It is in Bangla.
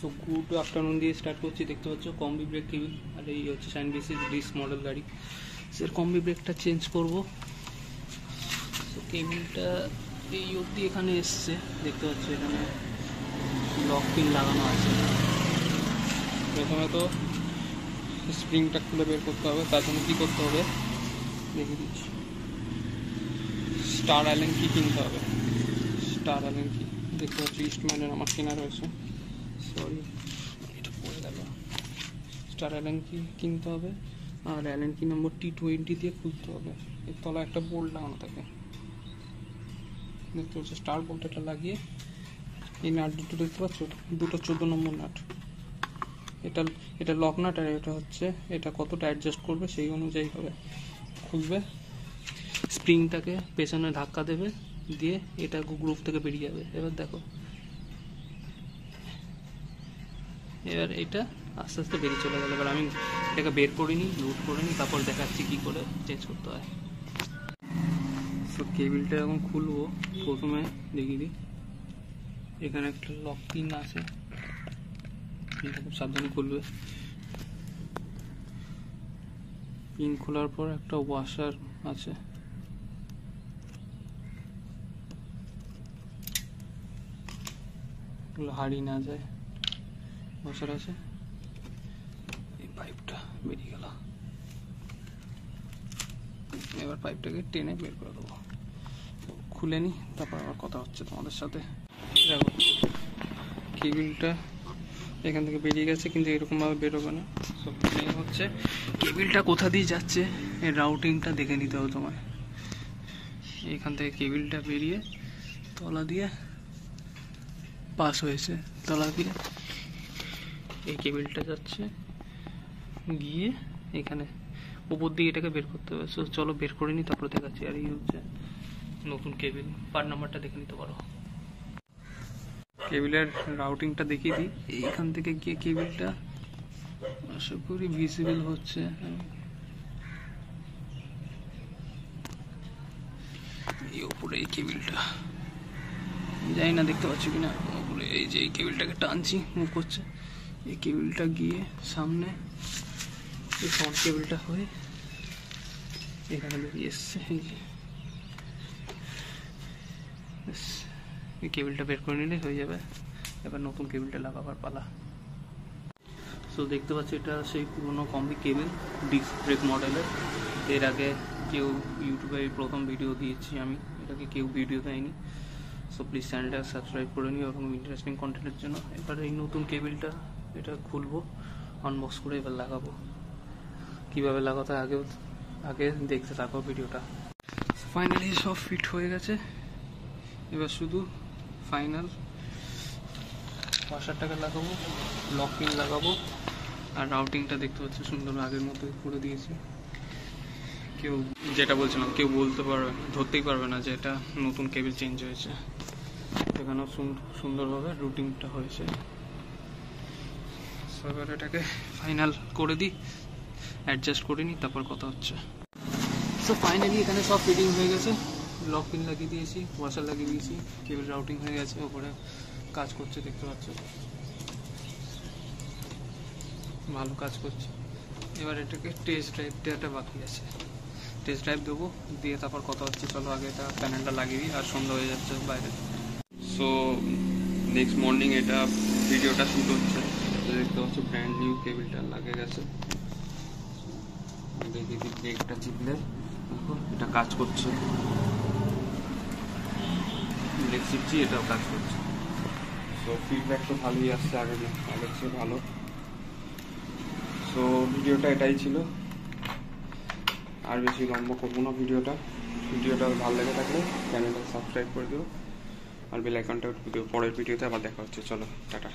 সো গুড আফটারনুন দিয়ে স্টার্ট করছি। দেখতে পাচ্ছ কম্বি ব্রেক কেবিল, আর এই হচ্ছে শাইন বিসি ডিস মডেল গাড়ি। এর কম্বি ব্রেকটা চেঞ্জ করব। সো কেবিলটা এই অবধি এখানে এসছে, দেখতে পাচ্ছ এখানে লক পিন লাগানো আছে। প্রথমে তো স্প্রিংটা খুলে বের করতে হবে, তার জন্য কী করতে হবে দেখে দিচ্ছি। স্টার অ্যালেন কি কিনতে হবে, স্টার অ্যালেন কি দেখতে পাচ্ছি ইস্টম্যানের আমার কেনা রয়েছে। সরি, এটা পড়ে গেল। স্টার অ্যালেন কি কিনতে হবে, আর অ্যালেন কি নম্বর T20 দিয়ে খুলতে হবে। এর তলায় একটা বোল্ট লাগানো থাকে, দেখতে পাচ্ছ স্টার বোল্ট। এটা লাগিয়ে এই নাট দুটো দেখতে পাচ্ছ, দুটো 14 নম্বর নাট। এটা লক নাট, আর এটা হচ্ছে এটা কতটা অ্যাডজাস্ট করবে সেই অনুযায়ী হবে। খুলবে, স্প্রিংটাকে পেছনে ধাক্কা দেবে, দিয়ে এটা গ্রুপ থেকে বেরিয়ে যাবে। এবার দেখো, এবার এটা আস্তে আস্তে বেরিয়ে চলে গেল। এবার আমি এটাকে বের করিনি, লুট করিনি, তারপর দেখাচ্ছি কী করে চেঞ্জ করতে হয়। সো কেবিলটা এখন খুলবো। প্রথমে দেখিয়ে দিই, এখানে একটা লক পিন আছে, এটা খুব সাবধানে খুলবে। পিন খোলার পর একটা ওয়াশার আছে, হারিয়ে না যায়, ওয়াশার আছে। এই পাইপটা বেরিয়ে গেল, এবার পাইপটাকে টেনে বের করে দেবো। খুলে নি, তারপর আবার কথা হচ্ছে তোমাদের সাথে। দেখো কেবিলটা এখান থেকে বেরিয়ে গেছে, কিন্তু এরকমভাবে বেরোবে না। সব হচ্ছে কেবিলটা কোথা দিয়ে যাচ্ছে, এর রাউটিংটা দেখে নিতে হবে তোমায়। এখান থেকে কেবিলটা বেরিয়ে তলা দিয়ে পাস হয়েছে, তলা দিয়ে এই কেবিলটা যাচ্ছে গিয়ে এখানে উপর দিকে এটাকে বের করতে হবে। সো চলো বের করে নিই, তারপরে দেখাচ্ছি। আর এই হচ্ছে নতুন কেবিল, পার্ট নাম্বারটা দেখে নিতে পারো। কেবিলের রাউটিংটা দেখিয়ে দিই। এইখান থেকে গিয়ে কেবিলটা আশা করি ভিজিবল হচ্ছে। এই উপরে এই কেবিলটা, জানি না দেখতে পাচ্ছি কিনা, উপরে এই যে এই কেবিলটাকে টানছি, মুভ করছে। এই কেবিলটা গিয়ে সামনে এই ফ্রন্ট কেবিলটা হয়ে এখানে বেরিয়ে এসছে। এই কেবিলটা বের করে নিলে হয়ে যাবে। এবার নতুন কেবিলটা লাগাবার পালা। সো দেখতে পাচ্ছি এটা সেই পুরনো কম্বি কেবিল, ডিস্ক ব্রেক মডেলের। এর আগে কেউ ইউটিউবে প্রথম ভিডিও দিয়েছি আমি, এটাকে কেউ ভিডিও দেয়নি। সো প্লিজ চ্যানেলটা সাবস্ক্রাইব করে নিও এরকম ইন্টারেস্টিং কন্টেন্টের জন্য। এবার এই নতুন কেবিলটা এটা খুলবো, আনবক্স করে এবার লাগাবো। কীভাবে লাগাতে আগে দেখতে থাকো ভিডিওটা। ফাইনালি সব ফিট হয়ে গেছে, এবার শুধু ফাইনাল ওয়াশারটাকে লাগাবো, লক পিন লাগাবো, আর রাউটিংটা দেখতে পাচ্ছি সুন্দর আগের মতো করে দিয়েছি। কেউ যেটা বলছিলাম, কেউ বলতে পারবে, ধরতেই পারবে না যে এটা নতুন কেবিল চেঞ্জ হয়েছে। এখানেও সুন্দরভাবে রুটিংটা হয়েছে। এবার এটাকে ফাইনাল করে দিই, অ্যাডজাস্ট করে নিই, তারপর কথা হচ্ছে। সো ফাইনালি এখানে সব ফিটিং হয়ে গেছে, লক পিন লাগিয়ে দিয়েছি, ওয়াশার লাগিয়ে দিয়েছি, কেবিল রাউটিং হয়ে গেছে, ওপরে কাজ করছে দেখতে পাচ্ছ, ভালো কাজ করছে। এবার এটাকে টেস্ট ড্রাইভ দেওয়াটা বাকি আছে, টেস্ট ড্রাইভ দেবো, দিয়ে তারপর কথা হচ্ছে। চলো আগে এটা প্যানেলটা লাগিয়ে দিই, আর সন্ধ্যা হয়ে যাচ্ছে বাইরে। সো নেক্সট মর্নিং এটা ভিডিওটা শ্যুট হচ্ছে, দেখতে পাচ্ছ ব্র্যান্ড নিউ কেবিলটা লাগে গেছে। দেখি ব্রেকটা চিপলে দেখো এটা কাজ করছে, ব্রেক চিপছি, এটাও কাজ করছে। সো ফিডব্যাক তো ভালোই আসছে, আগের চেয়ে ভালো। সো ভিডিওটা এটাই ছিল, আর বেশি লম্বা করবো না ভিডিওটা ভালো লেগে থাকলে চ্যানেলটা সাবস্ক্রাইব করে দিও, আর বেল আইকনটা দিও। পরের ভিডিওতে আবার দেখা হচ্ছে, চলো টাটা।